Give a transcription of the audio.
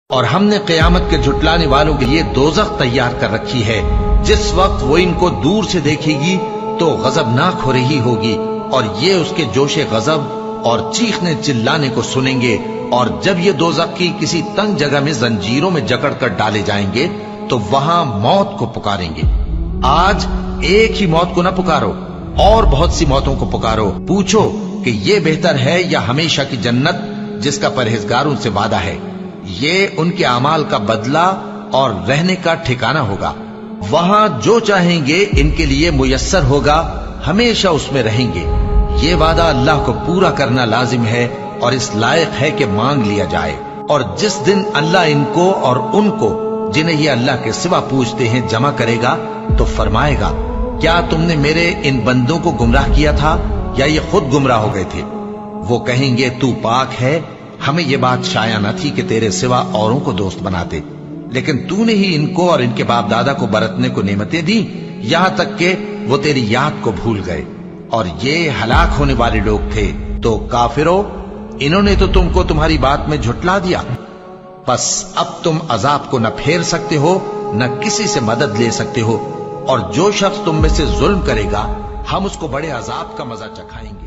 اور ہم نے قیامت کے جھٹلانے والوں کے لیے دوزخ تیار کر رکھی ہے، جس وقت وہ ان کو دور سے دیکھے گی تو غضبناک ہو رہی ہوگی، اور یہ اس کے جوش غضب اور چیخنے چلانے کو سنیں گے۔ اور جب یہ دوزخ کی کسی تنگ جگہ میں زنجیروں میں جکڑ کر ڈالے جائیں گے تو وہاں موت کو پکاریں گے۔ آج ایک ہی موت کو نہ پکارو، اور بہت سی موتوں کو پکارو، پوچھو کہ یہ بہتر ہے یا ہمیشہ کی جنت جس کا پرہیزگاروں سے وعدہ ہے۔ یہ ان کے اعمال کا بدلہ اور رہنے کا ٹھکانہ ہوگا، وہاں جو چاہیں گے ان کے لیے میسر ہوگا، ہمیشہ اس میں رہیں گے۔ یہ وعدہ اللہ کو پورا کرنا لازم ہے اور اس لائق ہے کہ مانگ لیا جائے۔ اور جس دن اللہ ان کو اور ان کو جنہیں یہ اللہ کے سوا پوجتے ہیں جمع کرے گا تو فرمائے گا، کیا تم نے میرے ان بندوں کو گمراہ کیا تھا یا یہ خود گمراہ ہو گئے تھے؟ وہ کہیں گے، تو پاک ہے، ہمیں یہ بات شایع نہ تھی کہ تیرے سوا اوروں کو دوست بناتے، لیکن تو نے ہی ان کو اور ان کے باپ دادا کو برتنے کو نعمتیں دی، یہاں تک کہ وہ تیری یاد کو بھول گئے، اور یہ ہلاک ہونے والے لوگ تھے۔ تو کافرو، انہوں نے تو تم کو تمہاری بات میں جھٹلا دیا، بس اب تم عذاب کو نہ پھیر سکتے ہو نہ کسی سے مدد لے سکتے ہو، اور جو شخص تم میں سے ظلم کرے گا ہم اس کو بڑے عذاب کا مزہ چکھائیں گے۔